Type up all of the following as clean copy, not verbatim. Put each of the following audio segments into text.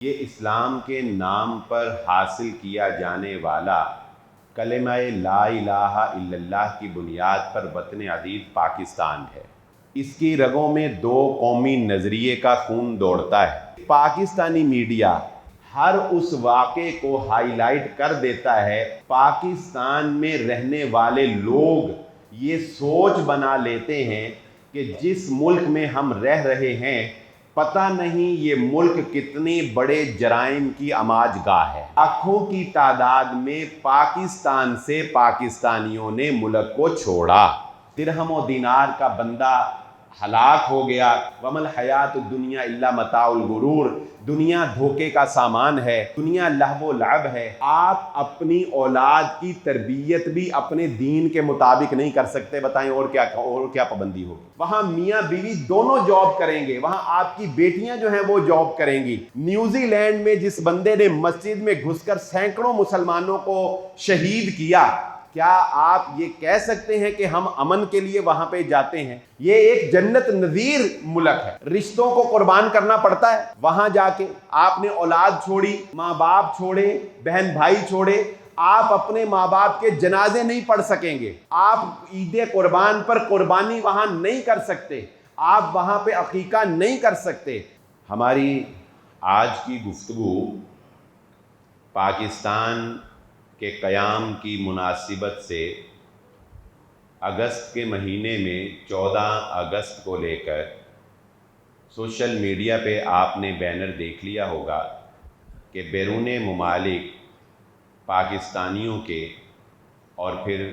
یہ اسلام کے نام پر حاصل کیا جانے والا کلمہ لا الہ الا اللہ کی بنیاد پر وطن عزیز پاکستان ہے۔ اس کی رگوں میں دو قومی نظریے کا خون دوڑتا ہے۔ پاکستانی میڈیا ہر اس واقعے کو ہائی لائٹ کر دیتا ہے۔ پاکستان میں رہنے والے لوگ یہ سوچ بنا لیتے ہیں کہ جس ملک میں ہم رہ رہے ہیں پتہ نہیں یہ ملک کتنی بڑے جرائم کی آماج گاہ ہے۔ لاکھوں کی تعداد میں پاکستان سے پاکستانیوں نے ملک کو چھوڑا۔ درہم و دینار کا بندہ ہلاک ہو گیا۔ وَمَا الْحَيَاةُ الدُّنْيَا إِلَّا مَتَاعُ الْغُرُورِ۔ دنیا دھوکے کا سامان ہے، دنیا لہو و لعب ہے۔ آپ اپنی اولاد کی تربیت بھی اپنے دین کے مطابق نہیں کر سکتے، بتائیں اور کیا پابندی ہوگی؟ وہاں میاں بیوی دونوں جاب کریں گے، وہاں آپ کی بیٹیاں جو ہیں وہ جاب کریں گی۔ نیوزی لینڈ میں جس بندے نے مسجد میں گھس کر سینکڑوں مسلمانوں کو شہید کیا، کیا آپ یہ کہہ سکتے ہیں کہ ہم امن کے لیے وہاں پہ جاتے ہیں؟ یہ ایک جنت نظیر ملک ہے۔ رشتوں کو قربان کرنا پڑتا ہے وہاں جا کے۔ آپ نے اولاد چھوڑی، ماں باپ چھوڑے، بہن بھائی چھوڑے، آپ اپنے ماں باپ کے جنازے نہیں پڑھ سکیں گے۔ آپ عید قربان پر قربانی وہاں نہیں کر سکتے، آپ وہاں پہ عقیقہ نہیں کر سکتے۔ ہماری آج کی گفتگو پاکستان کے قیام کی مناسبت سے اگست کے مہینے میں 14 اگست کو لے کر سوشل میڈیا پہ آپ نے بینر دیکھ لیا ہوگا کہ بیرون ممالک پاکستانیوں کے اور پھر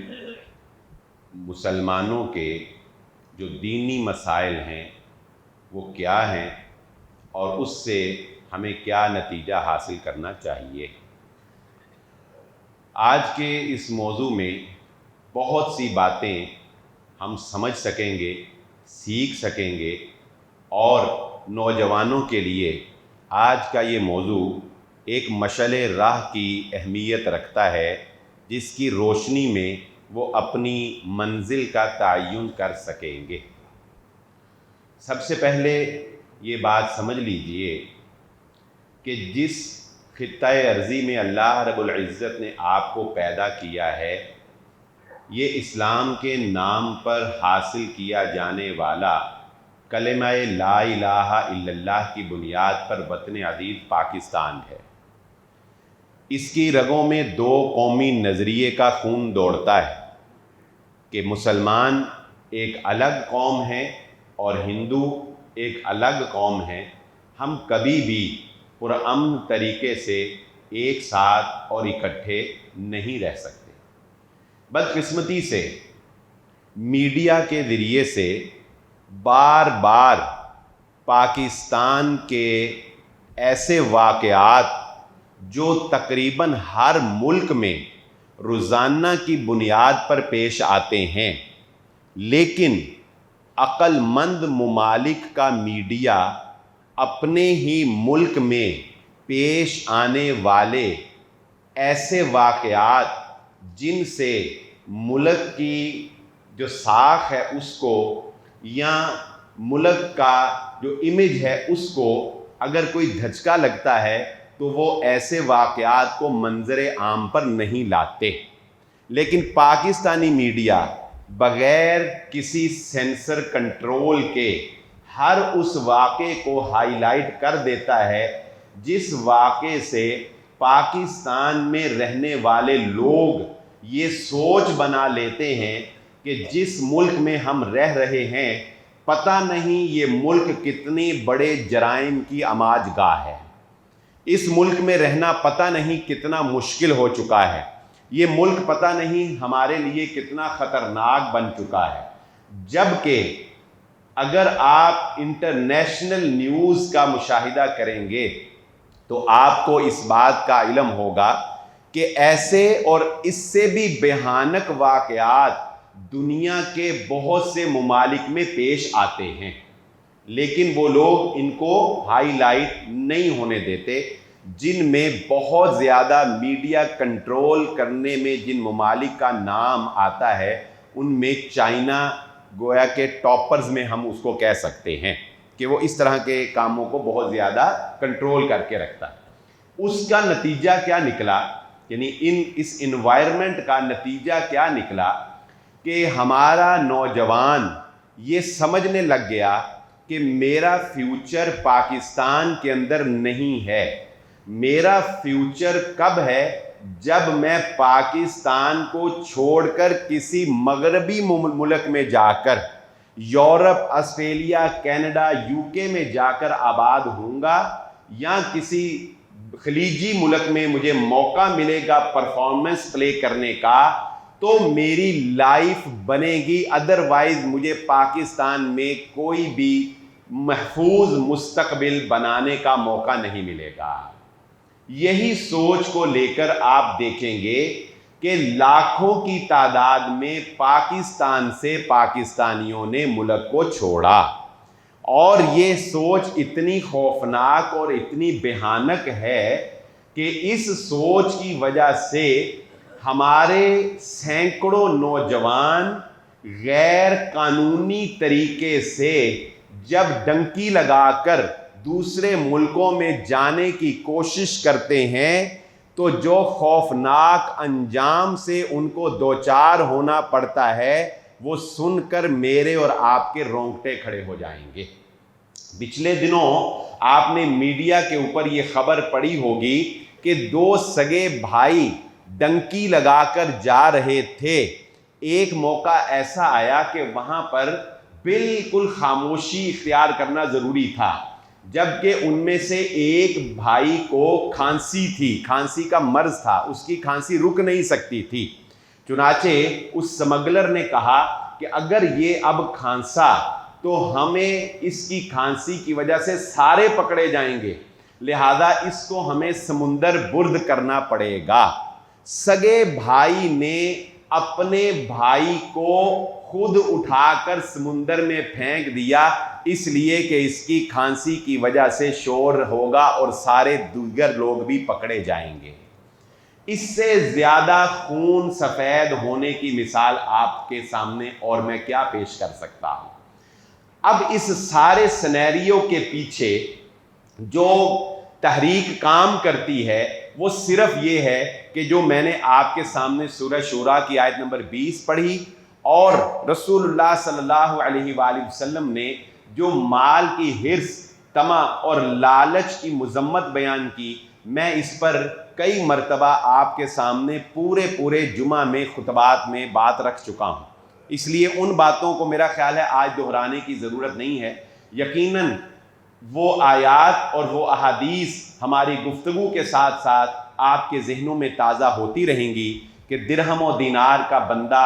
مسلمانوں کے جو دینی مسائل ہیں وہ کیا ہیں اور اس سے ہمیں کیا نتیجہ حاصل کرنا چاہیے۔ آج کے اس موضوع میں بہت سی باتیں ہم سمجھ سکیں گے، سیکھ سکیں گے، اور نوجوانوں کے لیے آج کا یہ موضوع ایک مشعل راہ کی اہمیت رکھتا ہے جس کی روشنی میں وہ اپنی منزل کا تعین کر سکیں گے۔ سب سے پہلے یہ بات سمجھ لیجئے کہ جس خطہ ارضی میں اللہ رب العزت نے آپ کو پیدا کیا ہے، یہ اسلام کے نام پر حاصل کیا جانے والا کلمہ لا الہ الا اللہ کی بنیاد پر وطن عزیز پاکستان ہے۔ اس کی رگوں میں دو قومی نظریے کا خون دوڑتا ہے کہ مسلمان ایک الگ قوم ہے اور ہندو ایک الگ قوم ہے۔ ہم کبھی بھی پرامن طریقے سے ایک ساتھ اور اکٹھے نہیں رہ سکتے۔ بدقسمتی سے میڈیا کے ذریعے سے بار بار پاکستان کے ایسے واقعات جو تقریباً ہر ملک میں روزانہ کی بنیاد پر پیش آتے ہیں، لیکن عقل مند ممالک کا میڈیا اپنے ہی ملک میں پیش آنے والے ایسے واقعات جن سے ملک کی جو ساکھ ہے اس کو یا ملک کا جو امیج ہے اس کو اگر کوئی دھچکا لگتا ہے تو وہ ایسے واقعات کو منظر عام پر نہیں لاتے، لیکن پاکستانی میڈیا بغیر کسی سینسر کنٹرول کے ہر اس واقعے کو ہائی لائٹ کر دیتا ہے جس واقعے سے پاکستان میں رہنے والے لوگ یہ سوچ بنا لیتے ہیں کہ جس ملک میں ہم رہ رہے ہیں پتہ نہیں یہ ملک کتنی بڑے جرائم کی آماج گاہ ہے۔ اس ملک میں رہنا پتہ نہیں کتنا مشکل ہو چکا ہے، یہ ملک پتہ نہیں ہمارے لیے کتنا خطرناک بن چکا ہے۔ جبکہ اگر آپ انٹرنیشنل نیوز کا مشاہدہ کریں گے تو آپ کو اس بات کا علم ہوگا کہ ایسے اور اس سے بھی بھیانک واقعات دنیا کے بہت سے ممالک میں پیش آتے ہیں، لیکن وہ لوگ ان کو ہائی لائٹ نہیں ہونے دیتے۔ جن میں بہت زیادہ میڈیا کنٹرول کرنے میں جن ممالک کا نام آتا ہے ان میں چائنا گویا کہ ٹاپرز میں ہم اس کو کہہ سکتے ہیں کہ وہ اس طرح کے کاموں کو بہت زیادہ کنٹرول کر کے رکھتا ہے۔ اس کا نتیجہ کیا نکلا، یعنی اس انوائرمنٹ کا نتیجہ کیا نکلا کہ ہمارا نوجوان یہ سمجھنے لگ گیا کہ میرا فیوچر پاکستان کے اندر نہیں ہے، میرا فیوچر کب ہے، جب میں پاکستان کو چھوڑ کر کسی مغربی ملک میں جا کر، یورپ، آسٹریلیا، کینیڈا، UK میں جا کر آباد ہوں گا، یا کسی خلیجی ملک میں مجھے موقع ملے گا پرفارمنس پلے کرنے کا تو میری لائف بنے گی، ادروائز مجھے پاکستان میں کوئی بھی محفوظ مستقبل بنانے کا موقع نہیں ملے گا۔ یہی سوچ کو لے کر آپ دیکھیں گے کہ لاکھوں کی تعداد میں پاکستان سے پاکستانیوں نے ملک کو چھوڑا، اور یہ سوچ اتنی خوفناک اور اتنی بھیانک ہے کہ اس سوچ کی وجہ سے ہمارے سینکڑوں نوجوان غیر قانونی طریقے سے جب ڈنکی لگا کر دوسرے ملکوں میں جانے کی کوشش کرتے ہیں تو جو خوفناک انجام سے ان کو دوچار ہونا پڑتا ہے وہ سن کر میرے اور آپ کے رونگٹے کھڑے ہو جائیں گے۔ پچھلے دنوں آپ نے میڈیا کے اوپر یہ خبر پڑھی ہوگی کہ 2 سگے بھائی ڈنکی لگا کر جا رہے تھے، ایک موقع ایسا آیا کہ وہاں پر بالکل خاموشی اختیار کرنا ضروری تھا، جبکہ ان میں سے ایک بھائی کو کھانسی تھی، کھانسی کا مرض تھا، اس کی کھانسی رک نہیں سکتی تھی۔ چنانچہ اس سمگلر نے کہا کہ اگر یہ اب کھانسا تو ہمیں اس کی کھانسی کی وجہ سے سارے پکڑے جائیں گے، لہذا اس کو ہمیں سمندر برد کرنا پڑے گا۔ سگے بھائی نے اپنے بھائی کو خود اٹھا کر سمندر میں پھینک دیا، اس لیے کہ اس کی کھانسی کی وجہ سے شور ہوگا اور سارے دیگر لوگ بھی پکڑے جائیں گے۔ اس سے زیادہ خون سفید ہونے کی مثال آپ کے سامنے اور میں کیا پیش کر سکتا ہوں۔ اب اس سارے سینیریو کے پیچھے جو تحریک کام کرتی ہے وہ صرف یہ ہے کہ جو میں نے آپ کے سامنے سورہ شورا کی آیت نمبر 20 پڑھی اور رسول اللہ صلی اللہ علیہ وآلہ وسلم نے جو مال کی حرص، طمع اور لالچ کی مذمت بیان کی، میں اس پر کئی مرتبہ آپ کے سامنے پورے جمعہ میں خطبات میں بات رکھ چکا ہوں، اس لیے ان باتوں کو میرا خیال ہے آج دہرانے کی ضرورت نہیں ہے۔ یقیناً وہ آیات اور وہ احادیث ہماری گفتگو کے ساتھ ساتھ آپ کے ذہنوں میں تازہ ہوتی رہیں گی کہ درہم و دینار کا بندہ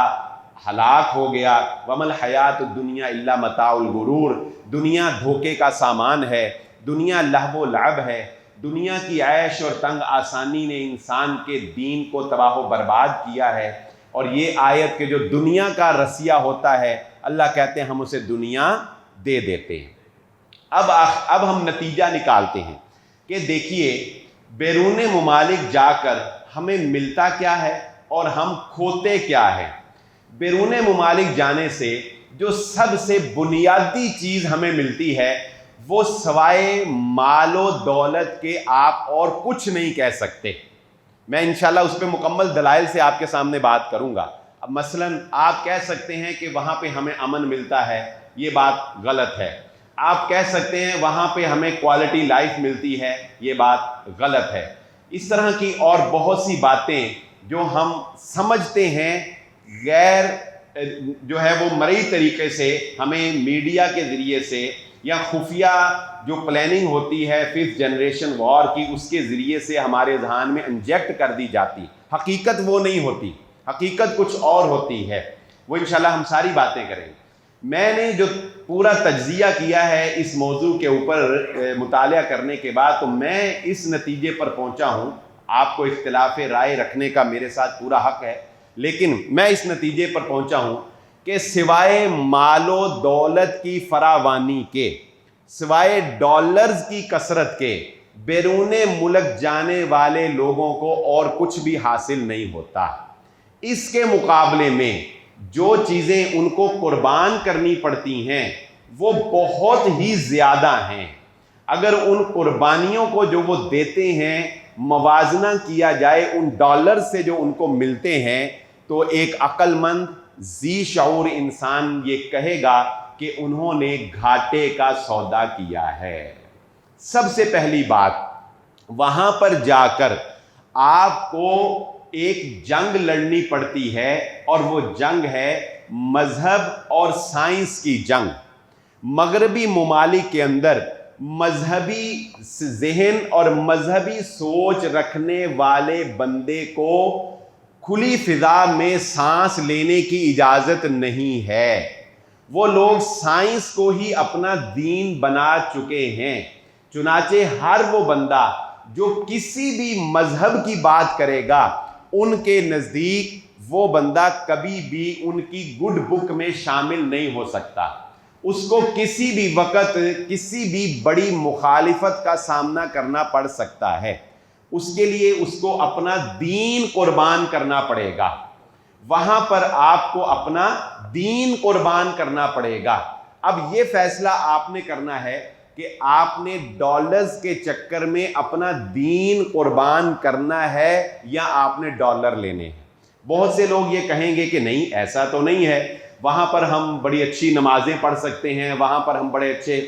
ہلاک ہو گیا، وَمَا الْحَيَاةُ الدُّنْيَا إِلَّا مَتَاعُ الْغُرُورِ، دنیا دھوکے کا سامان ہے، دنیا لہو و لعب ہے، دنیا کی عیش اور تنگ آسانی نے انسان کے دین کو تباہ و برباد کیا ہے۔ اور یہ آیت کہ جو دنیا کا رسیہ ہوتا ہے اللہ کہتے ہیں ہم اسے دنیا دے دیتے ہیں۔ اب ہم نتیجہ نکالتے ہیں کہ دیکھیے بیرون ممالک جا کر ہمیں ملتا کیا ہے اور ہم کھوتے کیا ہے۔ بیرون ممالک جانے سے جو سب سے بنیادی چیز ہمیں ملتی ہے وہ سوائے مال و دولت کے آپ اور کچھ نہیں کہہ سکتے۔ میں انشاءاللہ اس پہ مکمل دلائل سے آپ کے سامنے بات کروں گا۔ اب مثلاً آپ کہہ سکتے ہیں کہ وہاں پہ ہمیں امن ملتا ہے، یہ بات غلط ہے۔ آپ کہہ سکتے ہیں وہاں پہ ہمیں کوالٹی لائف ملتی ہے، یہ بات غلط ہے۔ اس طرح کی اور بہت سی باتیں جو ہم سمجھتے ہیں غیر جو ہے وہ مرئی طریقے سے ہمیں میڈیا کے ذریعے سے یا خفیہ جو پلاننگ ہوتی ہے 5th جنریشن وار کی، اس کے ذریعے سے ہمارے ذہن میں انجیکٹ کر دی جاتی، حقیقت وہ نہیں ہوتی، حقیقت کچھ اور ہوتی ہے۔ وہ انشاءاللہ ہم ساری باتیں کریں گے۔ میں نے جو پورا تجزیہ کیا ہے اس موضوع کے اوپر مطالعہ کرنے کے بعد تو میں اس نتیجے پر پہنچا ہوں، آپ کو اختلاف رائے رکھنے کا میرے ساتھ پورا حق ہے، لیکن میں اس نتیجے پر پہنچا ہوں کہ سوائے مال و دولت کی فراوانی کے، سوائے ڈالرز کی کثرت کے، بیرون ملک جانے والے لوگوں کو اور کچھ بھی حاصل نہیں ہوتا۔ اس کے مقابلے میں جو چیزیں ان کو قربان کرنی پڑتی ہیں وہ بہت ہی زیادہ ہیں۔ اگر ان قربانیوں کو جو وہ دیتے ہیں موازنہ کیا جائے ان ڈالر سے جو ان کو ملتے ہیں تو ایک عقل مند ذی شعور انسان یہ کہے گا کہ انہوں نے گھاٹے کا سودا کیا ہے۔ سب سے پہلی بات، وہاں پر جا کر آپ کو ایک جنگ لڑنی پڑتی ہے، اور وہ جنگ ہے مذہب اور سائنس کی جنگ۔ مغربی ممالک کے اندر مذہبی ذہن اور مذہبی سوچ رکھنے والے بندے کو کھلی فضا میں سانس لینے کی اجازت نہیں ہے۔ وہ لوگ سائنس کو ہی اپنا دین بنا چکے ہیں، چنانچہ ہر وہ بندہ جو کسی بھی مذہب کی بات کرے گا ان کے نزدیک وہ بندہ کبھی بھی ان کی گڈ بک میں شامل نہیں ہو سکتا۔ اس کو کسی بھی وقت کسی بھی بڑی مخالفت کا سامنا کرنا پڑ سکتا ہے، اس کے لیے اس کو اپنا دین قربان کرنا پڑے گا۔ وہاں پر آپ کو اپنا دین قربان کرنا پڑے گا۔ اب یہ فیصلہ آپ نے کرنا ہے کہ آپ نے ڈالرز کے چکر میں اپنا دین قربان کرنا ہے یا آپ نے ڈالر لینے ہیں۔ بہت سے لوگ یہ کہیں گے کہ نہیں، ایسا تو نہیں ہے، وہاں پر ہم بڑی اچھی نمازیں پڑھ سکتے ہیں، وہاں پر ہم بڑے اچھے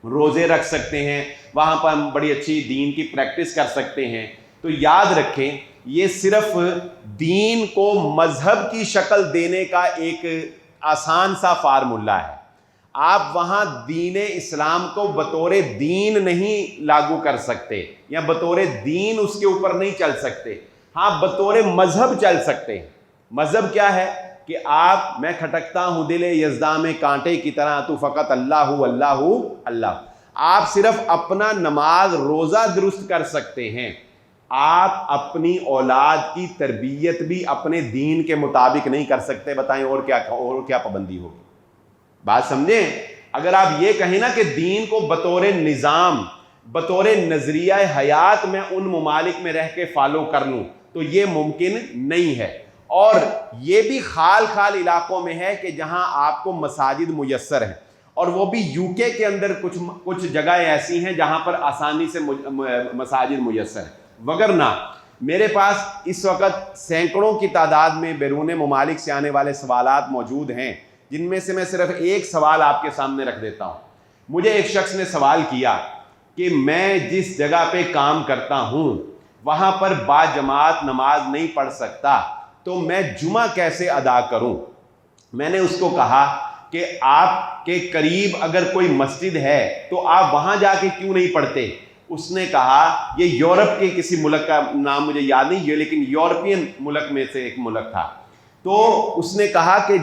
روزے رکھ سکتے ہیں، وہاں پر ہم بڑی اچھی دین کی پریکٹس کر سکتے ہیں۔ تو یاد رکھیں، یہ صرف دین کو مذہب کی شکل دینے کا ایک آسان سا فارمولہ ہے۔ آپ وہاں دین اسلام کو بطور دین نہیں لاگو کر سکتے یا بطور دین اس کے اوپر نہیں چل سکتے، ہاں بطور مذہب چل سکتے ہیں۔ مذہب کیا ہے کہ میں کھٹکتا ہوں دل یزداں میں کانٹے کی طرح، تو فقط اللہ اللہ اللہ۔ آپ صرف اپنا نماز روزہ درست کر سکتے ہیں، آپ اپنی اولاد کی تربیت بھی اپنے دین کے مطابق نہیں کر سکتے۔ بتائیں اور کیا پابندی ہوگی؟ بات سمجھیں؟ اگر آپ یہ کہیں نا کہ دین کو بطور نظام، بطور نظریہ حیات میں ان ممالک میں رہ کے فالو کر لوں، تو یہ ممکن نہیں ہے۔ اور یہ بھی خال علاقوں میں ہے کہ جہاں آپ کو مساجد میسر ہیں، اور وہ بھی یو کے اندر کچھ جگہیں ایسی ہیں جہاں پر آسانی سے مساجد میسر ہیں، وگرنہ میرے پاس اس وقت سینکڑوں کی تعداد میں بیرون ممالک سے آنے والے سوالات موجود ہیں، جن میں سے میں صرف ایک سوال آپ کے سامنے رکھ دیتا ہوں۔ مجھے ایک شخص نے سوال کیا کہ میں جس جگہ پہ کام کرتا ہوں وہاں پر با جماعت نماز نہیں پڑھ سکتا، تو میں جمعہ کیسے ادا کروں؟ میں نے اس کو کہا کہ آپ کے قریب اگر کوئی مسجد ہے تو آپ وہاں جا کے کیوں نہیں پڑھتے؟ اس نے کہا، یہ یورپ کے کسی ملک کا نام مجھے یاد نہیں ہے، لیکن یورپین ملک میں سے ایک ملک تھا۔ تو اس نے کہا کہ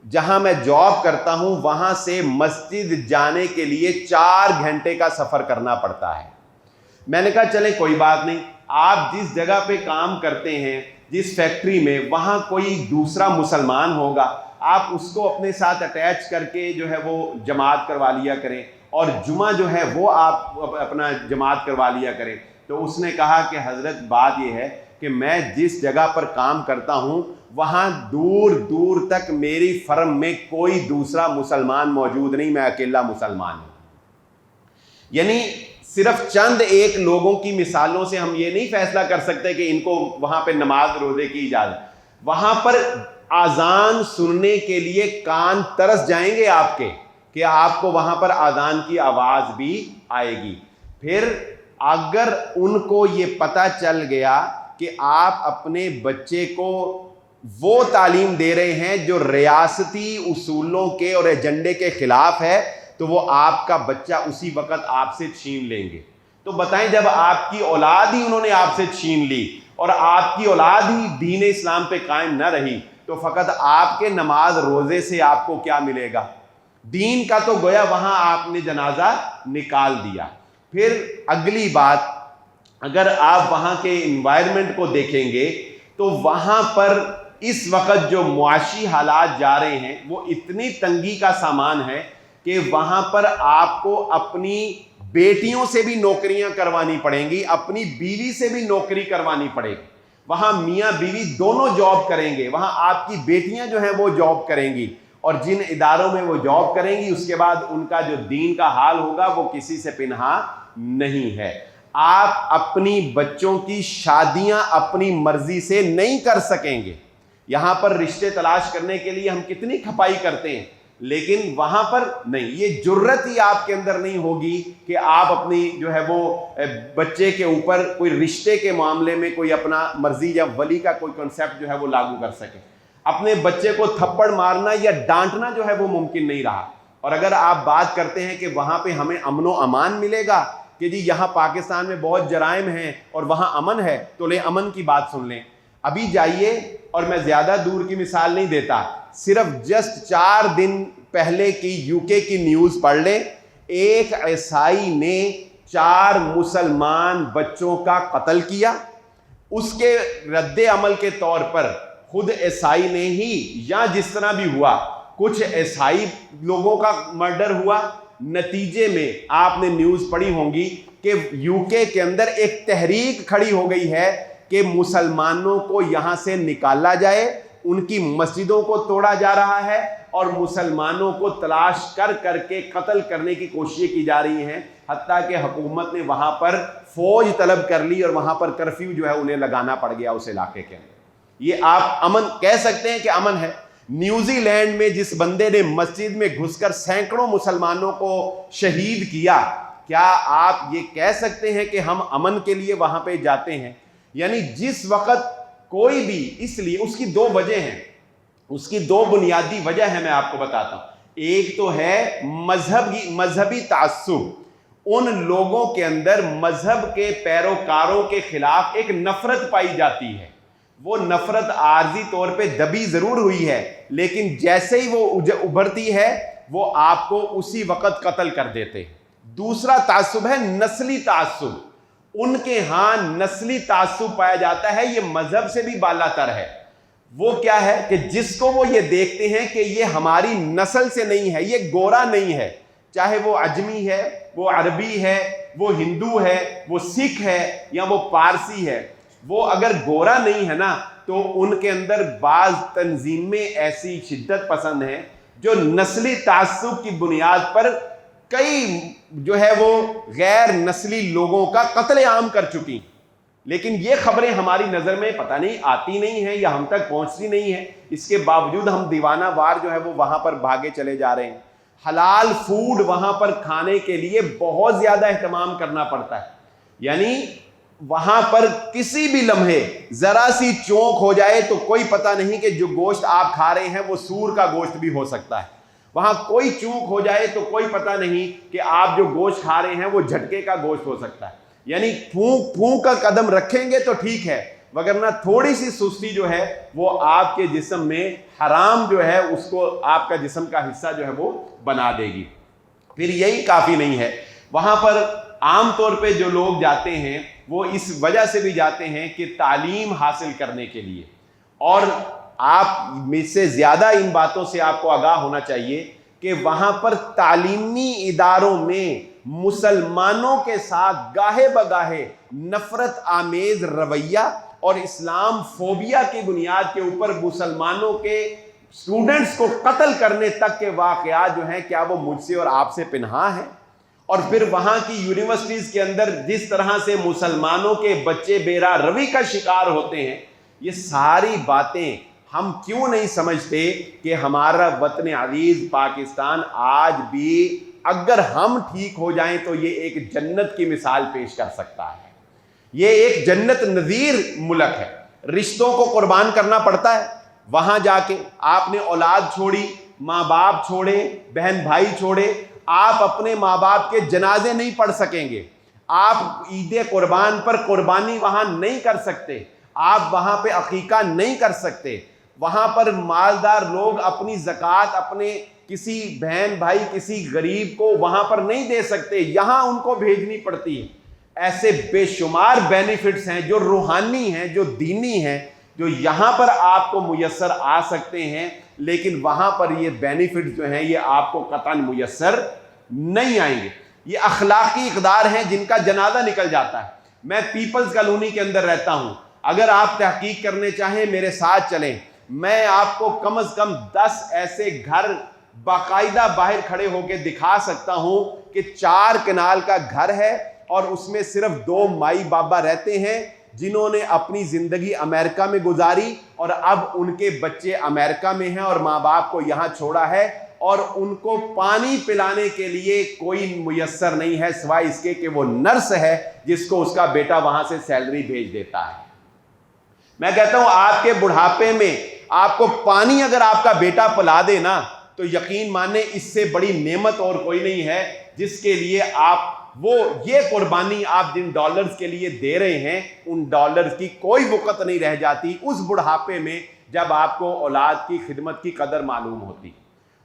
جہاں میں جاب کرتا ہوں وہاں سے مسجد جانے کے لیے 4 گھنٹے کا سفر کرنا پڑتا ہے۔ میں نے کہا چلیں کوئی بات نہیں، آپ جس جگہ پہ کام کرتے ہیں، جس فیکٹری میں، وہاں کوئی دوسرا مسلمان ہوگا، آپ اس کو اپنے ساتھ اٹیچ کر کے جو ہے وہ جماعت کروا لیا کریں، اور جمعہ جو ہے وہ آپ اپنا جماعت کروا لیا کریں۔ تو اس نے کہا کہ حضرت بات یہ ہے کہ میں جس جگہ پر کام کرتا ہوں وہاں دور دور تک میری فرم میں کوئی دوسرا مسلمان موجود نہیں، میں اکیلا مسلمان ہوں۔ یعنی صرف چند ایک لوگوں کی مثالوں سے ہم یہ نہیں فیصلہ کر سکتے کہ ان کو وہاں پہ نماز روزے کی اجازت۔ وہاں پر اذان سننے کے لیے کان ترس جائیں گے آپ کے کہ آپ کو وہاں پر اذان کی آواز بھی آئے گی۔ پھر اگر ان کو یہ پتہ چل گیا کہ آپ اپنے بچے کو وہ تعلیم دے رہے ہیں جو ریاستی اصولوں کے اور ایجنڈے کے خلاف ہے، تو وہ آپ کا بچہ اسی وقت آپ سے چھین لیں گے۔ تو بتائیں، جب آپ کی اولاد ہی انہوں نے آپ سے چھین لی اور آپ کی اولاد ہی دین اسلام پہ قائم نہ رہی، تو فقط آپ کے نماز روزے سے آپ کو کیا ملے گا؟ دین کا تو گویا وہاں آپ نے جنازہ نکال دیا۔ پھر اگلی بات، اگر آپ وہاں کے انوائرمنٹ کو دیکھیں گے تو وہاں پر اس وقت جو معاشی حالات جا رہے ہیں وہ اتنی تنگی کا سامان ہے کہ وہاں پر آپ کو اپنی بیٹیوں سے بھی نوکریاں کروانی پڑیں گی، اپنی بیوی سے بھی نوکری کروانی پڑے گی۔ وہاں میاں بیوی دونوں جاب کریں گے، وہاں آپ کی بیٹیاں جو ہیں وہ جاب کریں گی، اور جن اداروں میں وہ جاب کریں گی اس کے بعد ان کا جو دین کا حال ہوگا وہ کسی سے پنہا نہیں ہے۔ آپ اپنی بچوں کی شادیاں اپنی مرضی سے نہیں کر سکیں گے. یہاں پر رشتے تلاش کرنے کے لیے ہم کتنی کھپائی کرتے ہیں, لیکن وہاں پر نہیں. یہ جرت ہی آپ کے اندر نہیں ہوگی کہ آپ اپنی جو ہے وہ بچے کے اوپر کوئی رشتے کے معاملے میں کوئی اپنا مرضی یا ولی کا کوئی کنسیپٹ جو ہے وہ لاگو کر سکیں. اپنے بچے کو تھپڑ مارنا یا ڈانٹنا جو ہے وہ ممکن نہیں رہا. اور اگر آپ بات کرتے ہیں کہ وہاں پہ ہمیں امن و امان ملے گا کہ جی یہاں پاکستان میں بہت جرائم ہیں اور وہاں امن ہے, تو لیں امن کی بات سن لیں. ابھی جائیے, اور میں زیادہ دور کی مثال نہیں دیتا, صرف جسٹ 4 دن پہلے کی یو کے کی نیوز پڑھ لیں. ایک عیسائی نے 4 مسلمان بچوں کا قتل کیا. اس کے رد عمل کے طور پر خود عیسائی نے ہی, یا جس طرح بھی ہوا, کچھ عیسائی لوگوں کا مرڈر ہوا. نتیجے میں آپ نے نیوز پڑھی ہوں گی کہ یو کے اندر ایک تحریک کھڑی ہو گئی ہے کہ مسلمانوں کو یہاں سے نکالا جائے. ان کی مسجدوں کو توڑا جا رہا ہے اور مسلمانوں کو تلاش کر کر کے قتل کرنے کی کوششیں کی جا رہی ہیں. حتیٰ کہ حکومت نے وہاں پر فوج طلب کر لی اور وہاں پر کرفیو جو ہے انہیں لگانا پڑ گیا اس علاقے کے اندر. یہ آپ امن کہہ سکتے ہیں کہ امن ہے؟ نیوزی لینڈ میں جس بندے نے مسجد میں گھس کر سینکڑوں مسلمانوں کو شہید کیا, کیا آپ یہ کہہ سکتے ہیں کہ ہم امن کے لیے وہاں پہ جاتے ہیں؟ یعنی جس وقت کوئی بھی, اس لیے اس کی 2 وجہ ہیں, اس کی 2 بنیادی وجہ ہے, میں آپ کو بتاتا ہوں. ایک تو ہے مذہبی تعصب. ان لوگوں کے اندر مذہب کے پیروکاروں کے خلاف ایک نفرت پائی جاتی ہے. وہ نفرت عارضی طور پہ دبی ضرور ہوئی ہے, لیکن جیسے ہی وہ ابھرتی ہے وہ آپ کو اسی وقت قتل کر دیتے. دوسرا تعصب ہے نسلی تعصب. ان کے ہاں نسلی تعصب پایا جاتا ہے, یہ مذہب سے بھی بالا تر ہے. وہ کیا ہے کہ جس کو وہ یہ دیکھتے ہیں کہ یہ ہماری نسل سے نہیں ہے, یہ گورا نہیں ہے, چاہے وہ عجمی ہے, وہ عربی ہے, وہ ہندو ہے, وہ سکھ ہے یا وہ پارسی ہے, وہ اگر گورا نہیں ہے نا, تو ان کے اندر بعض تنظیمیں ایسی شدت پسند ہیں جو نسلی تعصب کی بنیاد پر کئی جو ہے وہ غیر نسلی لوگوں کا قتل عام کر چکی. لیکن یہ خبریں ہماری نظر میں پتہ نہیں آتی نہیں ہیں یا ہم تک پہنچتی نہیں ہیں. اس کے باوجود ہم دیوانہ وار جو ہے وہ وہاں پر بھاگے چلے جا رہے ہیں. حلال فوڈ وہاں پر کھانے کے لیے بہت زیادہ اہتمام کرنا پڑتا ہے. یعنی وہاں پر کسی بھی لمحے ذرا سی چونک ہو جائے تو کوئی پتہ نہیں کہ جو گوشت آپ کھا رہے ہیں وہ سور کا گوشت بھی ہو سکتا ہے. وہاں کوئی چونک ہو جائے تو کوئی پتہ نہیں کہ آپ جو گوشت کھا رہے ہیں وہ جھٹکے کا گوشت ہو سکتا ہے. یعنی پھونک کا قدم رکھیں گے تو ٹھیک ہے, وگرنہ تھوڑی سی سستی جو ہے وہ آپ کے جسم میں حرام جو ہے اس کو آپ کا جسم کا حصہ جو ہے وہ بنا دے گی. پھر یہی کافی نہیں ہے, وہاں پر عام طور پہ جو لوگ جاتے ہیں وہ اس وجہ سے بھی جاتے ہیں کہ تعلیم حاصل کرنے کے لیے. اور آپ میں سے زیادہ ان باتوں سے آپ کو آگاہ ہونا چاہیے کہ وہاں پر تعلیمی اداروں میں مسلمانوں کے ساتھ گاہے بگاہے نفرت آمیز رویہ اور اسلام فوبیا کی بنیاد کے اوپر مسلمانوں کے اسٹوڈنٹس کو قتل کرنے تک کے واقعات جو ہیں, کیا وہ مجھ سے اور آپ سے پنہاں ہیں؟ اور پھر وہاں کی یونیورسٹیز کے اندر جس طرح سے مسلمانوں کے بچے بے راہ روی کا شکار ہوتے ہیں, یہ ساری باتیں ہم کیوں نہیں سمجھتے کہ ہمارا وطن عزیز پاکستان آج بھی اگر ہم ٹھیک ہو جائیں تو یہ ایک جنت کی مثال پیش کر سکتا ہے. یہ ایک جنت نظیر ملک ہے. رشتوں کو قربان کرنا پڑتا ہے. وہاں جا کے آپ نے اولاد چھوڑی, ماں باپ چھوڑے, بہن بھائی چھوڑے, آپ اپنے ماں باپ کے جنازے نہیں پڑھ سکیں گے, آپ عید قربان پر قربانی وہاں نہیں کر سکتے, آپ وہاں پہ عقیقہ نہیں کر سکتے. وہاں پر مالدار لوگ اپنی زکوٰۃ اپنے کسی بہن بھائی کسی غریب کو وہاں پر نہیں دے سکتے, یہاں ان کو بھیجنی پڑتی ہے. ایسے بے شمار بینیفٹس ہیں جو روحانی ہیں, جو دینی ہیں, جو یہاں پر آپ کو میسر آ سکتے ہیں, لیکن وہاں پر یہ بینیفٹس جو ہیں یہ آپ کو قطعاً میسر نہیں آئیں گے. یہ اخلاقی اقدار ہیں جن کا جنازہ نکل جاتا ہے. میں پیپلز کالونی کے اندر رہتا ہوں, اگر آپ تحقیق کرنے چاہیں میرے ساتھ چلیں, میں آپ کو کم از کم 10 ایسے گھر باقاعدہ باہر کھڑے ہو کے دکھا سکتا ہوں کہ 4 کنال کا گھر ہے, اور اس میں صرف 2 مائی بابا رہتے ہیں جنہوں نے اپنی زندگی امریکہ میں گزاری اور اب ان کے بچے امریکہ میں ہیں اور ماں باپ کو یہاں چھوڑا ہے اور ان کو پانی پلانے کے لیے کوئی میسر نہیں ہے سوائے اس کے کہ وہ نرس ہے جس کو اس کا بیٹا وہاں سے سیلری بھیج دیتا ہے۔ میں کہتا ہوں آپ کے بڑھاپے میں آپ کو پانی اگر آپ کا بیٹا پلا دے نا تو یقین مانے اس سے بڑی نعمت اور کوئی نہیں ہے جس کے لیے آپ یہ قربانی آپ جن ڈالرز کے لیے دے رہے ہیں ان ڈالرز کی کوئی وقت نہیں رہ جاتی اس بڑھاپے میں جب آپ کو اولاد کی خدمت کی قدر معلوم ہوتی،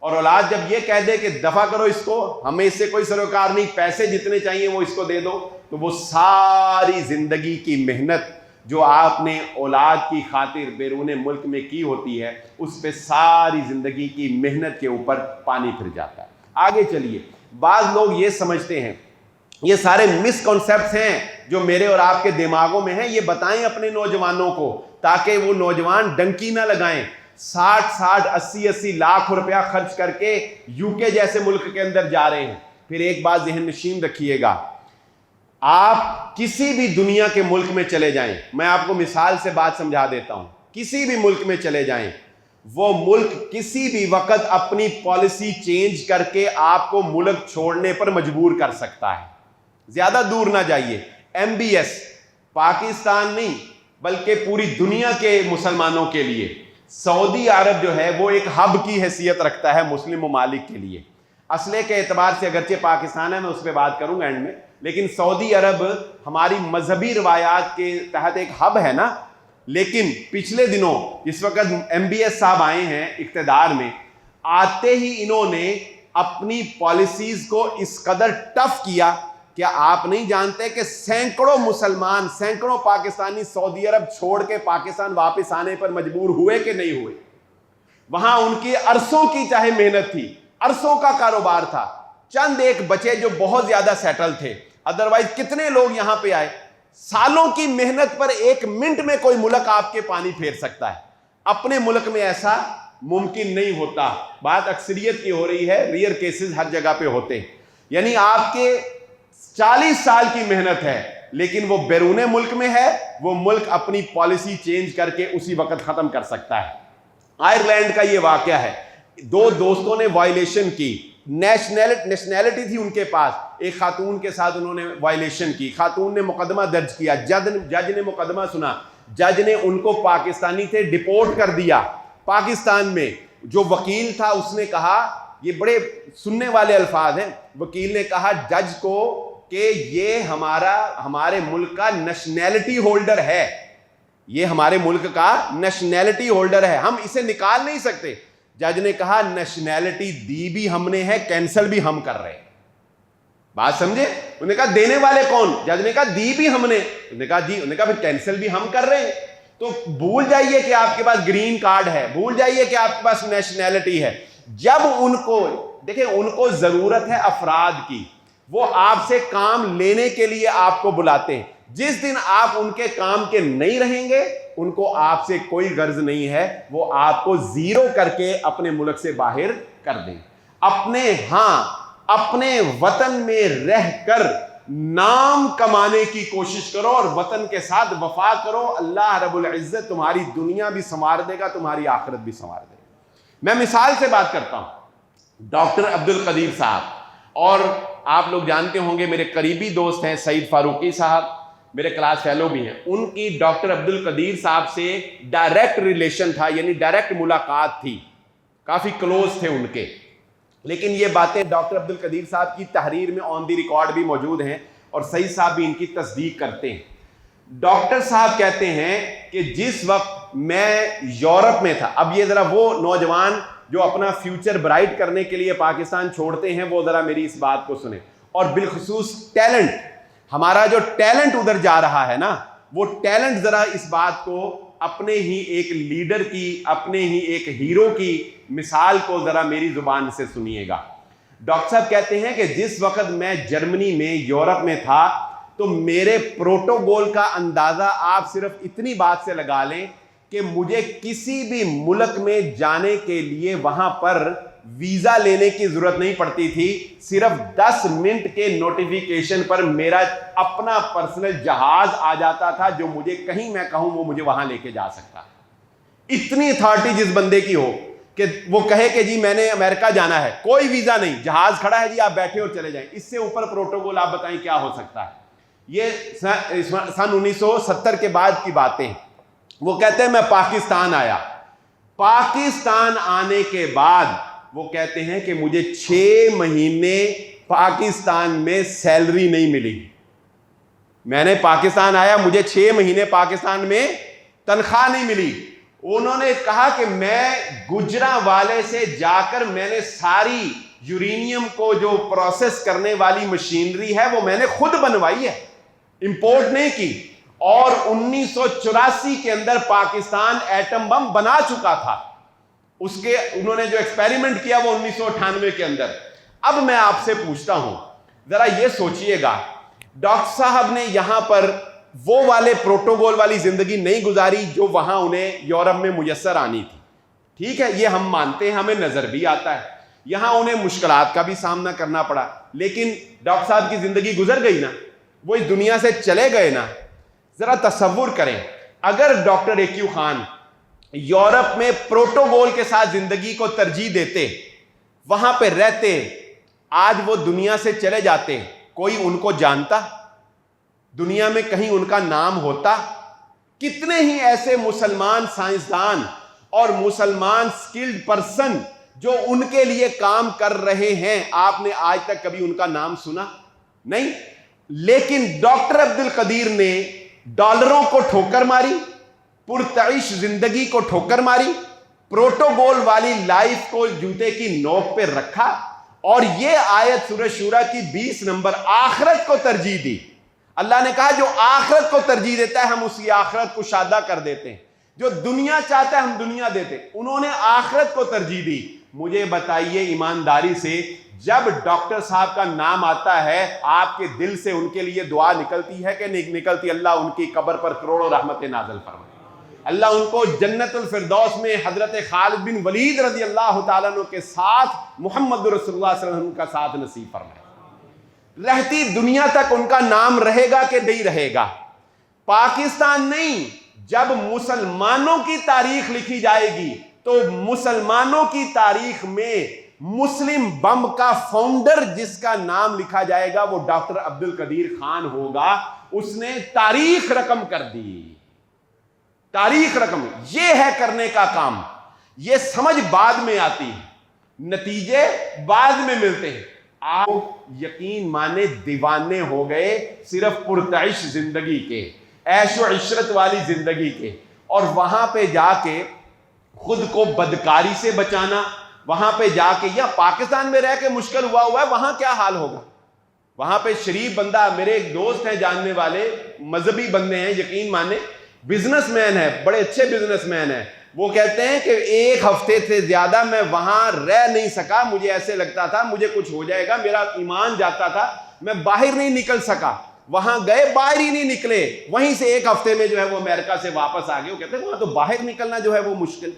اور اولاد جب یہ کہہ دے کہ دفع کرو اس کو، ہمیں اس سے کوئی سروکار نہیں، پیسے جتنے چاہیے وہ اس کو دے دو، تو وہ ساری زندگی کی محنت جو آپ نے اولاد کی خاطر بیرون ملک میں کی ہوتی ہے اس پہ ساری زندگی کی محنت کے اوپر پانی پھر جاتا ہے۔ آگے چلیے، بعض لوگ یہ سمجھتے ہیں، یہ سارے مس کنسیپٹس ہیں جو میرے اور آپ کے دماغوں میں ہیں، یہ بتائیں اپنے نوجوانوں کو تاکہ وہ نوجوان ڈنکی نہ لگائیں۔ 60 لاکھ روپیہ خرچ کر کے UK جیسے ملک کے اندر جا رہے ہیں۔ پھر ایک بات ذہن نشین رکھیے گا، آپ کسی بھی دنیا کے ملک میں چلے جائیں، میں آپ کو مثال سے بات سمجھا دیتا ہوں، کسی بھی ملک میں چلے جائیں، وہ ملک کسی بھی وقت اپنی پالیسی چینج کر کے آپ کو ملک چھوڑنے پر مجبور کر سکتا ہے۔ زیادہ دور نہ جائیے، MBS پاکستان نہیں بلکہ پوری دنیا کے مسلمانوں کے لیے سعودی عرب جو ہے وہ ایک ہب کی حیثیت رکھتا ہے مسلم ممالک کے لیے۔ اسلحے کے اعتبار سے اگرچہ پاکستان ہے، میں اس پہ بات کروں گا اینڈ میں، لیکن سعودی عرب ہماری مذہبی روایات کے تحت ایک ہب ہے نا۔ لیکن پچھلے دنوں جس وقت MBS صاحب آئے ہیں اقتدار میں، آتے ہی انہوں نے اپنی پالیسیز کو اس قدر ٹف کیا، کیا آپ نہیں جانتے کہ سینکڑوں مسلمان، سینکڑوں پاکستانی سعودی عرب چھوڑ کے پاکستان واپس آنے پر مجبور ہوئے کہ نہیں ہوئے؟ وہاں ان کی عرصوں کی چاہے محنت تھی، عرصوں کا کاروبار تھا، چند ایک بچے جو بہت زیادہ سیٹل تھے، ادروائز کتنے لوگ یہاں پہ آئے۔ سالوں کی محنت پر 1 منٹ میں کوئی ملک آپ کے پانی پھیر سکتا ہے، اپنے ملک میں ایسا ممکن نہیں ہوتا۔ بات اکثریت کی ہو رہی ہے، ریئر کیسز ہر جگہ پہ ہوتے ہیں۔ یعنی آپ کے 40 سال کی محنت ہے لیکن وہ بیرون ملک میں ہے، وہ ملک اپنی پالیسی چینج کر کے اسی وقت ختم کر سکتا ہے۔ آئرلینڈ کا یہ واقعہ ہے، 2 دوستوں نے وائلیشن کی، نیشنلٹی تھی ان کے پاس، ایک خاتون کے ساتھ انہوں نے وائلیشن کی، خاتون نے مقدمہ درج کیا، جج نے مقدمہ سنا، جج نے ان کو پاکستانی تھے ڈیپورٹ کر دیا پاکستان میں۔ جو وکیل تھا اس نے کہا، یہ بڑے سننے والے الفاظ ہیں، وکیل نے کہا جج کو کہ یہ ہمارے ملک کا نیشنلٹی ہولڈر ہے، یہ ہمارے ملک کا نیشنلٹی ہولڈر ہے، ہم اسے نکال نہیں سکتے۔ جج نے کہا نیشنلٹی دی بھی ہم نے ہے، کینسل بھی ہم کر رہے ہیں۔ بات سمجھے؟ انہوں نے کہا دینے والے کون؟ جج نے کہا دی بھی ہم نے، انہوں نے کہا جی، انہوں نے کہا پھر کینسل بھی ہم کر رہے ہیں۔ تو بھول جائیے کہ آپ کے پاس گرین کارڈ ہے، بھول جائیے کہ آپ کے پاس نیشنلٹی ہے۔ جب ان کو دیکھیں، ان کو ضرورت ہے افراد کی، وہ آپ سے کام لینے کے لیے آپ کو بلاتے ہیں۔ جس دن آپ ان کے کام کے نہیں رہیں گے، ان کو آپ سے کوئی غرض نہیں ہے، وہ آپ کو زیرو کر کے اپنے ملک سے باہر کر دیں۔ اپنے وطن میں رہ کر نام کمانے کی کوشش کرو اور وطن کے ساتھ وفا کرو، اللہ رب العزت تمہاری دنیا بھی سنوار دے گا، تمہاری آخرت بھی سنوار دے گا۔ میں مثال سے بات کرتا ہوں، ڈاکٹر عبد القدیر صاحب، اور آپ لوگ جانتے ہوں گے میرے قریبی دوست ہیں سعید فاروقی صاحب، میرے کلاس فیلو بھی ہیں، ان کی ڈاکٹر عبد القدیر صاحب سے ڈائریکٹ ریلیشن تھا، یعنی ڈائریکٹ ملاقات تھی، کافی کلوز تھے ان کے۔ لیکن یہ باتیں ڈاکٹر عبد القدیر صاحب کی تحریر میں آن دی ریکارڈ بھی موجود ہیں اور سعید صاحب بھی ان کی تصدیق کرتے ہیں۔ ڈاکٹر صاحب کہتے ہیں کہ جس وقت میں یورپ میں تھا، اب یہ ذرا وہ نوجوان جو اپنا فیوچر برائٹ کرنے کے لیے پاکستان چھوڑتے ہیں وہ ذرا میری اس بات کو سنیں، اور بالخصوص ٹیلنٹ، ہمارا جو ٹیلنٹ ادھر جا رہا ہے نا، وہ ٹیلنٹ ذرا اس بات کو اپنے ہی ایک لیڈر کی، اپنے ہی ایک ہیرو کی مثال کو ذرا میری زبان سے سنیے گا۔ ڈاکٹر صاحب کہتے ہیں کہ جس وقت میں جرمنی میں، یورپ میں تھا، تو میرے پروٹوکول کا اندازہ آپ صرف اتنی بات سے لگا لیں کہ مجھے کسی بھی ملک میں جانے کے لیے وہاں پر ویزا لینے کی ضرورت نہیں پڑتی تھی، صرف 10 منٹ کے نوٹیفیکیشن پر میرا اپنا پرسنل جہاز آ جاتا تھا جو مجھے کہیں میں کہوں وہ مجھے وہاں لے کے جا سکتا۔ اتنی اتھارٹی جس بندے کی ہو کہ وہ کہے کہ جی میں نے امریکہ جانا ہے، کوئی ویزا نہیں، جہاز کھڑا ہے، جی آپ بیٹھے اور چلے جائیں، اس سے اوپر پروٹوکول آپ بتائیں کیا ہو سکتا ہے؟ یہ سن 1970 کے بعد کی باتیں۔ وہ کہتے ہیں میں پاکستان آیا، پاکستان آنے کے بعد وہ کہتے ہیں کہ مجھے 6 مہینے پاکستان میں سیلری نہیں ملی۔ میں نے پاکستان آیا، مجھے 6 مہینے پاکستان میں تنخواہ نہیں ملی۔ انہوں نے کہا کہ میں گجرانوالے سے جا کر میں نے ساری یورینیم کو جو پروسیس کرنے والی مشینری ہے وہ میں نے خود بنوائی ہے، امپورٹ نہیں کی، اور 1984 کے اندر پاکستان ایٹم بم بنا چکا تھا۔ اس کے انہوں نے جو ایکسپیریمنٹ کیا وہ 1998 کے اندر۔ اب میں آپ سے پوچھتا ہوں، ذرا یہ سوچئے گا، ڈاکٹر صاحب نے یہاں پر وہ والے پروٹوکول والی زندگی نہیں گزاری جو وہاں انہیں یورپ میں میسر آنی تھی، ٹھیک ہے، یہ ہم مانتے ہیں، ہمیں نظر بھی آتا ہے، یہاں انہیں مشکلات کا بھی سامنا کرنا پڑا، لیکن ڈاکٹر صاحب کی زندگی گزر گئی نا، وہ اس دنیا سے چلے گئے نا۔ ذرا تصور کریں اگر ڈاکٹر ایکیو خان یورپ میں پروٹوکول کے ساتھ زندگی کو ترجیح دیتے، وہاں پہ رہتے، آج وہ دنیا سے چلے جاتے، کوئی ان کو جانتا؟ دنیا میں کہیں ان کا نام ہوتا؟ کتنے ہی ایسے مسلمان سائنسدان اور مسلمان سکلڈ پرسن جو ان کے لیے کام کر رہے ہیں، آپ نے آج تک کبھی ان کا نام سنا؟ نہیں۔ لیکن ڈاکٹر عبد القدیر نے ڈالروں کو ٹھوکر ماری، پرتعیش زندگی کو ٹھوکر ماری، پروٹوکول والی لائف کو جوتے کی نوک پہ رکھا، اور یہ آیت سورہ شورى کی 20 نمبر آخرت کو ترجیح دی۔ اللہ نے کہا جو آخرت کو ترجیح دیتا ہے ہم اس کی آخرت کو شادہ کر دیتے ہیں، جو دنیا چاہتا ہے ہم دنیا دیتے ہیں، انہوں نے آخرت کو ترجیح دی۔ مجھے بتائیے ایمانداری سے، جب ڈاکٹر صاحب کا نام آتا ہے آپ کے دل سے ان کے لیے دعا نکلتی ہے کہ نہیں نکلتی؟ اللہ ان کی قبر پر کروڑوں رحمتیں نازل فرمائے، اللہ ان کو جنت الفردوس میں حضرت خالد بن ولید رضی اللہ تعالیٰ عنہ کے ساتھ محمد رسول اللہ صلی اللہ علیہ وسلم کا ساتھ نصیب فرمائے۔ رہتی دنیا تک ان کا نام رہے گا کہ نہیں رہے گا؟ پاکستان نہیں، جب مسلمانوں کی تاریخ لکھی جائے گی تو مسلمانوں کی تاریخ میں مسلم بم کا فاؤنڈر جس کا نام لکھا جائے گا وہ ڈاکٹر عبد القدیر خان ہوگا۔ اس نے تاریخ رقم کر دی، تاریخ رقم۔ یہ ہے کرنے کا کام، یہ سمجھ بعد میں آتی ہے، نتیجے بعد میں ملتے ہیں۔ آپ یقین مانے دیوانے ہو گئے صرف پرتعیش زندگی کے، عیش و عشرت والی زندگی کے، اور وہاں پہ جا کے خود کو بدکاری سے بچانا، وہاں پہ جا کے، یا پاکستان میں رہ کے مشکل ہوا ہے، وہاں کیا حال ہوگا؟ وہاں پہ شریف بندہ، میرے ایک دوست ہیں جاننے والے، مذہبی بندے ہیں، یقین مانے بزنس مین ہے، بڑے اچھے بزنس مین ہیں، وہ کہتے ہیں کہ 1 ہفتے سے زیادہ میں وہاں رہ نہیں سکا، مجھے ایسے لگتا تھا مجھے کچھ ہو جائے گا، میرا ایمان جاتا تھا، میں باہر نہیں نکل سکا۔ وہاں گئے، باہر ہی نہیں نکلے، وہیں سے 1 ہفتے میں جو ہے وہ امریکہ سے واپس آ گئے۔ وہ کہتے ہیں وہاں تو باہر نکلنا جو ہے وہ مشکل،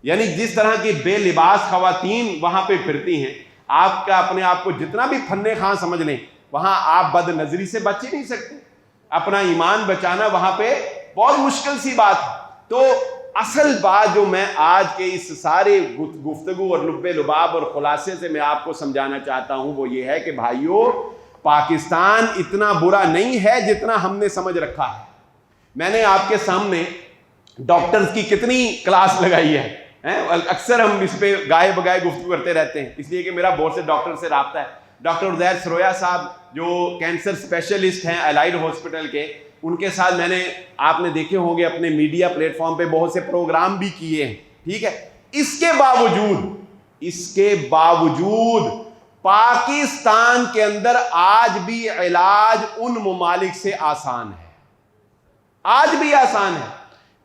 یعنی جس طرح کی بے لباس خواتین وہاں پہ پھرتی ہیں، آپ کا اپنے آپ کو جتنا بھی فن خواہ سمجھ لیں، وہاں آپ بد نظری سے بچ ہی نہیں سکتے۔ اپنا ایمان بچانا وہاں پہ بہت مشکل سی بات ہے۔ تو اصل بات جو میں آج کے اس سارے گفتگو اور لب لباب اور خلاصے سے میں آپ کو سمجھانا چاہتا ہوں وہ یہ ہے کہ بھائیو، پاکستان اتنا برا نہیں ہے جتنا ہم نے سمجھ رکھا ہے۔ میں نے آپ کے سامنے ڈاکٹرز کی کتنی کلاس لگائی ہے، اکثر ہم اس پہ گائے بگائے گفتگو کرتے رہتے ہیں، اس لیے کہ میرا بہت سے ڈاکٹر سے رابطہ ہے۔ ڈاکٹر عزیر سرویا صاحب جو کینسر اسپیشلسٹ ہیں الائیڈ ہاسپٹل کے، ان کے ساتھ میں نے، آپ نے دیکھے ہوں گے اپنے میڈیا پلیٹ فارم پہ بہت سے پروگرام بھی کیے ہیں، ٹھیک ہے۔ اس کے باوجود پاکستان کے اندر آج بھی علاج ان ممالک سے آسان ہے، آج بھی آسان ہے۔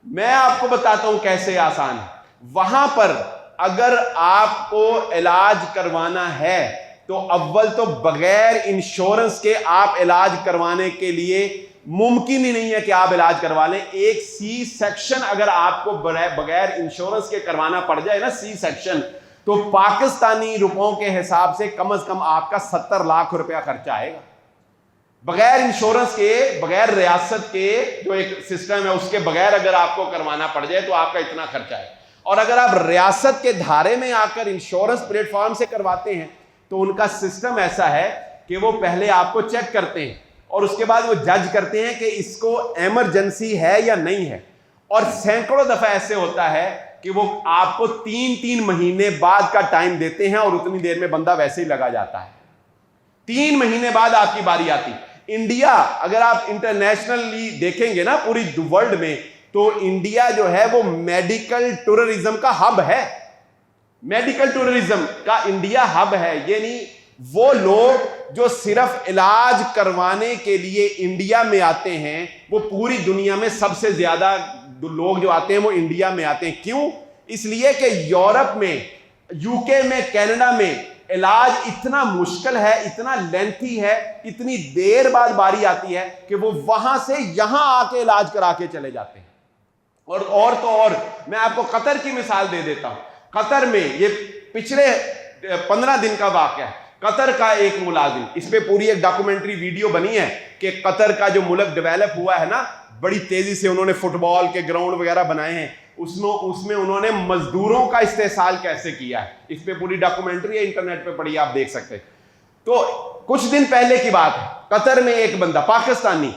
میں آپ کو بتاتا ہوں کیسے آسان ہے۔ وہاں پر اگر آپ کو علاج کروانا ہے تو اول تو بغیر انشورنس کے آپ علاج کروانے کے لیے ممکن ہی نہیں ہے کہ آپ علاج کروا لیں۔ ایک سی سیکشن اگر آپ کو بغیر انشورنس کے کروانا پڑ جائے نا، سی سیکشن، تو پاکستانی روپوں کے حساب سے کم از کم آپ کا 70 لاکھ روپیہ خرچہ آئے گا، بغیر انشورنس کے، بغیر ریاست کے جو ایک سسٹم ہے اس کے بغیر اگر آپ کو کروانا پڑ جائے تو آپ کا اتنا خرچہ ہے. اور اگر آپ ریاست کے دھارے میں آ کر انشورنس پلیٹ فارم سے کرواتے ہیں تو ان کا سسٹم ایسا ہے کہ وہ پہلے آپ کو چیک کرتے ہیں اور اس کے بعد وہ جج کرتے ہیں کہ اس کو ایمرجنسی ہے یا نہیں ہے. اور سینکڑوں دفعہ ایسے ہوتا ہے کہ وہ آپ کو 3 مہینے بعد کا ٹائم دیتے ہیں اور اتنی دیر میں بندہ ویسے ہی لگا جاتا ہے. 3 مہینے بعد آپ کی باری آتی. انڈیا اگر آپ انٹرنیشنلی دیکھیں گے نا پوری ورلڈ میں، تو انڈیا جو ہے وہ میڈیکل ٹورزم کا ہب ہے. میڈیکل ٹورزم کا انڈیا ہب ہے. یعنی وہ لوگ جو صرف علاج کروانے کے لیے انڈیا میں آتے ہیں، وہ پوری دنیا میں سب سے زیادہ لوگ جو آتے ہیں وہ انڈیا میں آتے ہیں. کیوں؟ اس لیے کہ یورپ میں، یو کے میں، کینیڈا میں علاج اتنا مشکل ہے، اتنا لینتھی ہے، اتنی دیر بعد باری آتی ہے کہ وہ وہاں سے یہاں آ کے علاج کرا کے چلے جاتے ہیں. اور تو اور میں آپ کو قطر کی مثال دے دیتا ہوں. قطر میں یہ پچھلے 15 دن کا واقعہ ہے. قطر کا ایک ملازم، اس پہ پوری ایک ڈاکومنٹری ویڈیو بنی ہے کہ قطر کا جو ملک ڈیولپ ہوا ہے نا، بڑی تیزی سے انہوں نے فٹ بال کے گراؤنڈ وغیرہ بنائے ہیں، اس میں انہوں نے مزدوروں کا استحصال کیسے کیا ہے. اس پہ پوری ڈاکومنٹری ہے، انٹرنیٹ پہ پڑھی، آپ دیکھ سکتے ہیں. تو کچھ دن پہلے کی بات ہے، قطر میں ایک بندہ پاکستانی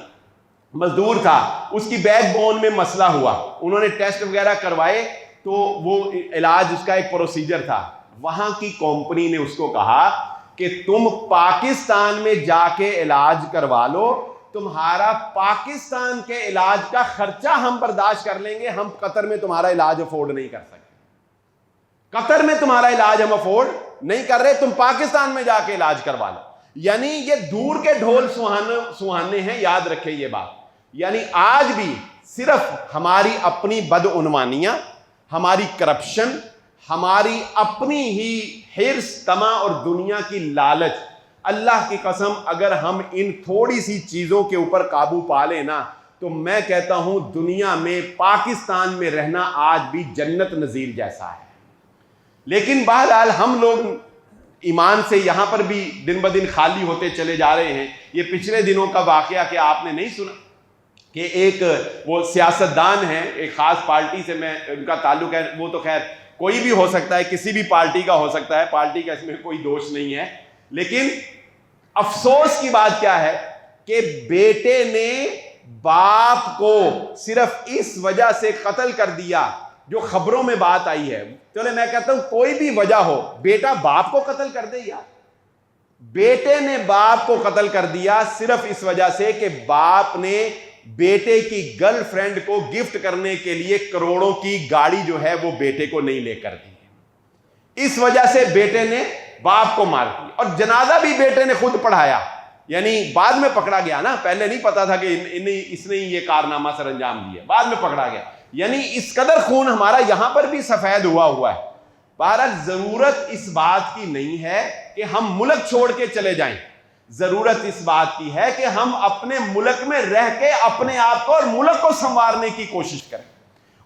مزدور تھا، اس کی بیک بون میں مسئلہ ہوا. انہوں نے ٹیسٹ وغیرہ کروائے تو وہ علاج، اس کا ایک پروسیجر تھا. وہاں کی کمپنی نے اس کو کہا کہ تم پاکستان میں جا کے علاج کروا لو، تمہارا پاکستان کے علاج کا خرچہ ہم برداشت کر لیں گے، ہم قطر میں تمہارا علاج افورڈ نہیں کر سکتے. قطر میں تمہارا علاج ہم افورڈ نہیں کر رہے، تم پاکستان میں جا کے علاج کروا لو. یعنی یہ دور کے ڈھول سہانے ہیں، یاد رکھیں یہ بات. یعنی آج بھی صرف ہماری اپنی بدعنوانیاں، ہماری کرپشن، ہماری اپنی ہی حرص، طمع اور دنیا کی لالچ، اللہ کی قسم اگر ہم ان تھوڑی سی چیزوں کے اوپر قابو پا لیں نا، تو میں کہتا ہوں دنیا میں، پاکستان میں رہنا آج بھی جنت نظیر جیسا ہے. لیکن بہرحال ہم لوگ ایمان سے یہاں پر بھی دن بدن خالی ہوتے چلے جا رہے ہیں. یہ پچھلے دنوں کا واقعہ کہ آپ نے نہیں سنا کہ ایک وہ سیاستدان ہیں، ایک خاص پارٹی سے میں ان کا تعلق ہے، وہ تو خیر کوئی بھی ہو سکتا ہے، کسی بھی پارٹی کا ہو سکتا ہے، پارٹی کا اس میں کوئی دوش نہیں ہے. لیکن افسوس کی بات کیا ہے کہ بیٹے نے باپ کو صرف اس وجہ سے قتل کر دیا جو خبروں میں بات آئی ہے. چلے میں کہتا ہوں کوئی بھی وجہ ہو، بیٹا باپ کو قتل کر دے یار. بیٹے نے باپ کو قتل کر دیا صرف اس وجہ سے کہ باپ نے بیٹے کی گرل فرینڈ کو گفٹ کرنے کے لیے کروڑوں کی گاڑی جو ہے وہ بیٹے کو نہیں لے کر دی. اس وجہ سے بیٹے نے باپ کو مار دی، اور جنازہ بھی بیٹے نے خود پڑھایا. یعنی بعد میں پکڑا گیا نا، پہلے نہیں پتا تھا کہ اس نے یہ کارنامہ سر انجام دیا، بعد میں پکڑا گیا. یعنی اس قدر خون ہمارا یہاں پر بھی سفید ہوا ہے. بہرحال ضرورت اس بات کی نہیں ہے کہ ہم ملک چھوڑ کے چلے جائیں، ضرورت اس بات کی ہے کہ ہم اپنے ملک میں رہ کے اپنے آپ کو اور ملک کو سنوارنے کی کوشش کریں.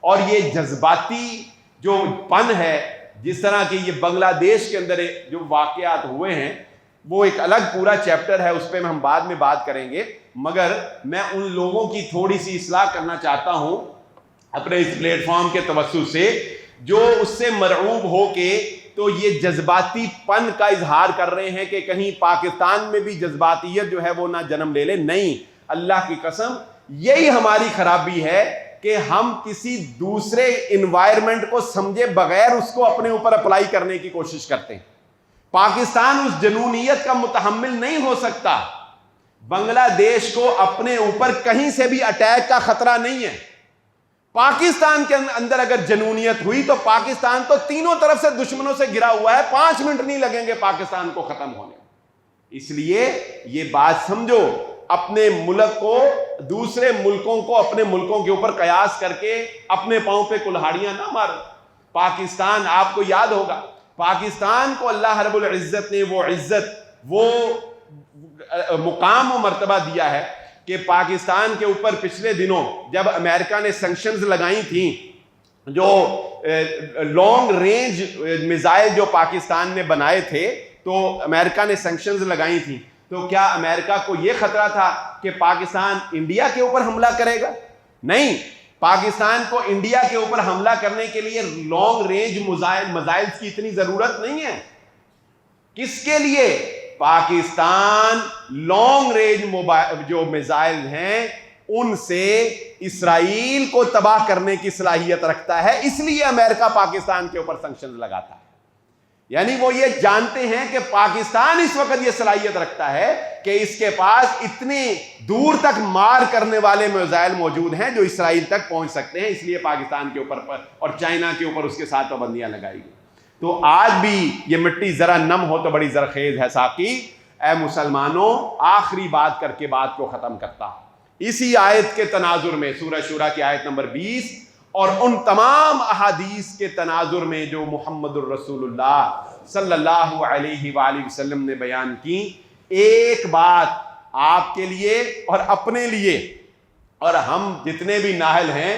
اور یہ جذباتی جو پن ہے، جس طرح کہ یہ بنگلہ دیش کے اندر جو واقعات ہوئے ہیں، وہ ایک الگ پورا چیپٹر ہے، اس پہ ہم بعد میں بات کریں گے. مگر میں ان لوگوں کی تھوڑی سی اصلاح کرنا چاہتا ہوں اپنے اس پلیٹ فارم کے توسط سے، جو اس سے مرعوب ہو کے تو یہ جذباتی پن کا اظہار کر رہے ہیں کہ کہیں پاکستان میں بھی جذباتیت جو ہے وہ نہ جنم لے لے. نہیں، اللہ کی قسم یہی ہماری خرابی ہے کہ ہم کسی دوسرے انوائرمنٹ کو سمجھے بغیر اس کو اپنے اوپر اپلائی کرنے کی کوشش کرتے ہیں. پاکستان اس جنونیت کا متحمل نہیں ہو سکتا. بنگلہ دیش کو اپنے اوپر کہیں سے بھی اٹیک کا خطرہ نہیں ہے. پاکستان کے اندر اگر جنونیت ہوئی تو پاکستان تو تینوں طرف سے دشمنوں سے گھرا ہوا ہے، 5 منٹ نہیں لگیں گے پاکستان کو ختم ہونے. اس لیے یہ بات سمجھو، اپنے ملک کو، دوسرے ملکوں کو اپنے ملکوں کے اوپر قیاس کر کے اپنے پاؤں پہ کلہاڑیاں نہ مارو. پاکستان، آپ کو یاد ہوگا، پاکستان کو اللہ رب العزت نے وہ عزت، وہ مقام و مرتبہ دیا ہے کہ پاکستان کے اوپر پچھلے دنوں جب امریکہ نے سینکشنز لگائی تھیں جو لانگ رینج میزائل جو پاکستان نے بنائے تھے تو امریکہ نے سینکشنز لگائی تھیں، تو کیا امریکہ کو یہ خطرہ تھا کہ پاکستان انڈیا کے اوپر حملہ کرے گا؟ نہیں، پاکستان کو انڈیا کے اوپر حملہ کرنے کے لیے لانگ رینج میزائل کی اتنی ضرورت نہیں ہے۔ کس کے لیے؟ پاکستان لانگ رینج جو میزائل ہیں ان سے اسرائیل کو تباہ کرنے کی صلاحیت رکھتا ہے، اس لیے امریکہ پاکستان کے اوپر سینکشن لگاتا ہے۔ یعنی وہ یہ جانتے ہیں کہ پاکستان اس وقت یہ صلاحیت رکھتا ہے کہ اس کے پاس اتنے دور تک مار کرنے والے میزائل موجود ہیں جو اسرائیل تک پہنچ سکتے ہیں، اس لیے پاکستان کے اوپر اور چائنا کے اوپر اس کے ساتھ پابندیاں لگائی گئی۔ تو آج بھی یہ مٹی ذرا نم ہو تو بڑی زرخیز ہے ساقی۔ اے مسلمانوں، آخری بات کر کے بات کو ختم کرتا، اسی آیت کے تناظر میں، سورہ شورى کی آیت نمبر 20 اور ان تمام احادیث کے تناظر میں جو محمد الرسول اللہ صلی اللہ علیہ وآلہ وسلم نے بیان کی، ایک بات آپ کے لیے اور اپنے لیے، اور ہم جتنے بھی نااہل ہیں،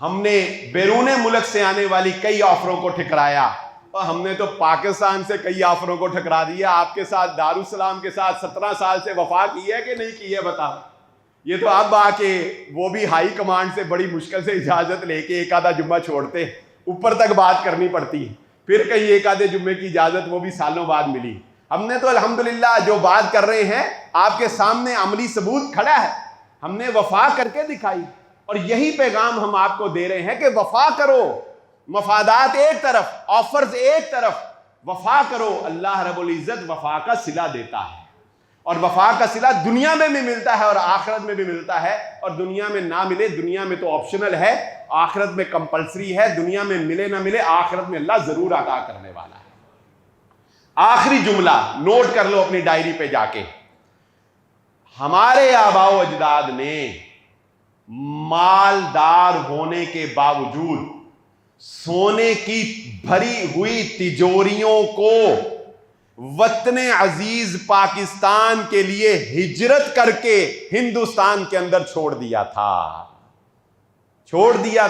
ہم نے بیرون ملک سے آنے والی کئی آفروں کو ٹھکرایا، اور ہم نے تو پاکستان سے کئی آفروں کو ٹھکرا دیا۔ آپ کے ساتھ دارالسلام کے ساتھ 17 سال سے وفا کی ہے کہ نہیں کی ہے بتا؟ یہ تو اب آ کے وہ بھی ہائی کمانڈ سے بڑی مشکل سے اجازت لے کے ایک آدھا جمعہ چھوڑتے، اوپر تک بات کرنی پڑتی ہے، پھر کہیں ایک آدھے جمعے کی اجازت وہ بھی سالوں بعد ملی۔ ہم نے تو الحمدللہ جو بات کر رہے ہیں آپ کے سامنے عملی ثبوت کھڑا ہے، ہم نے وفا کر کے دکھائی، اور یہی پیغام ہم آپ کو دے رہے ہیں کہ وفا کرو، مفادات ایک طرف، آفرز ایک طرف، وفا کرو۔ اللہ رب العزت وفا کا صلہ دیتا ہے، اور وفا کا صلہ دنیا میں بھی ملتا ہے اور آخرت میں بھی ملتا ہے، اور دنیا میں نہ ملے، دنیا میں تو آپشنل ہے، آخرت میں کمپلسری ہے، دنیا میں ملے نہ ملے آخرت میں اللہ ضرور عطا کرنے والا ہے۔ آخری جملہ نوٹ کر لو اپنی ڈائری پہ جا کے، ہمارے آباء و اجداد نے مالدار ہونے کے باوجود سونے کی بھری ہوئی تجوریوں کو وطن عزیز پاکستان کے لیے ہجرت کر کے ہندوستان کے اندر چھوڑ دیا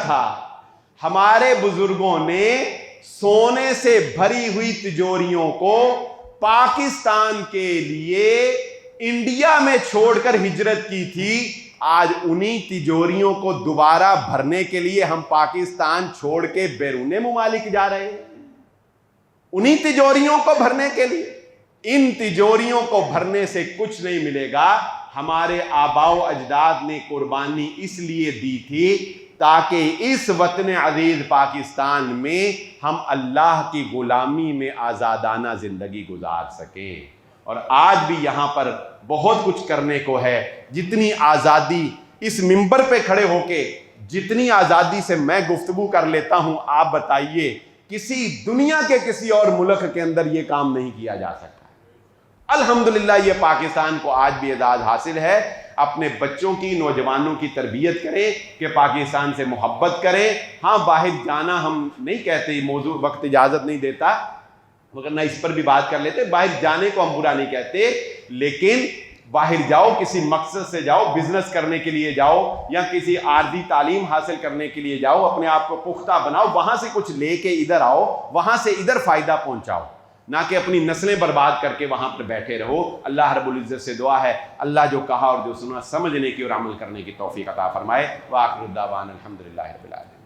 تھا۔ ہمارے بزرگوں نے سونے سے بھری ہوئی تجوریوں کو پاکستان کے لیے انڈیا میں چھوڑ کر ہجرت کی تھی۔ آج انہی تجوریوں کو دوبارہ بھرنے کے لیے ہم پاکستان چھوڑ کے بیرون ممالک جا رہے ہیں، انہی تجوریوں کو بھرنے کے لیے۔ ان تجوریوں کو بھرنے سے کچھ نہیں ملے گا۔ ہمارے آباء و اجداد نے قربانی اس لیے دی تھی تاکہ اس وطن عزیز پاکستان میں ہم اللہ کی غلامی میں آزادانہ زندگی گزار سکیں، اور آج بھی یہاں پر بہت کچھ کرنے کو ہے۔ جتنی آزادی اس منبر پہ کھڑے ہو کے، جتنی آزادی سے میں گفتگو کر لیتا ہوں، آپ بتائیے کسی دنیا کے کسی اور ملک کے اندر یہ کام نہیں کیا جا سکتا۔ الحمدللہ یہ پاکستان کو آج بھی اعزاز حاصل ہے۔ اپنے بچوں کی، نوجوانوں کی تربیت کریں کہ پاکستان سے محبت کریں۔ ہاں، باہر جانا ہم نہیں کہتے، موضوع وقت اجازت نہیں دیتا، مگر نہ اس پر بھی بات کر لیتے۔ باہر جانے کو ہم برا نہیں کہتے، لیکن باہر جاؤ، کسی مقصد سے جاؤ، بزنس کرنے کے لیے جاؤ یا کسی عارضی تعلیم حاصل کرنے کے لیے جاؤ، اپنے آپ کو پختہ بناؤ، وہاں سے کچھ لے کے ادھر آؤ، وہاں سے ادھر فائدہ پہنچاؤ، نہ کہ اپنی نسلیں برباد کر کے وہاں پر بیٹھے رہو۔ اللہ رب العزت سے دعا ہے اللہ جو کہا اور جو سنا سمجھنے کی اور عمل کرنے کی توفیق عطا فرمائے۔ وآخر الدعوانا الحمدللہ رب العالمین۔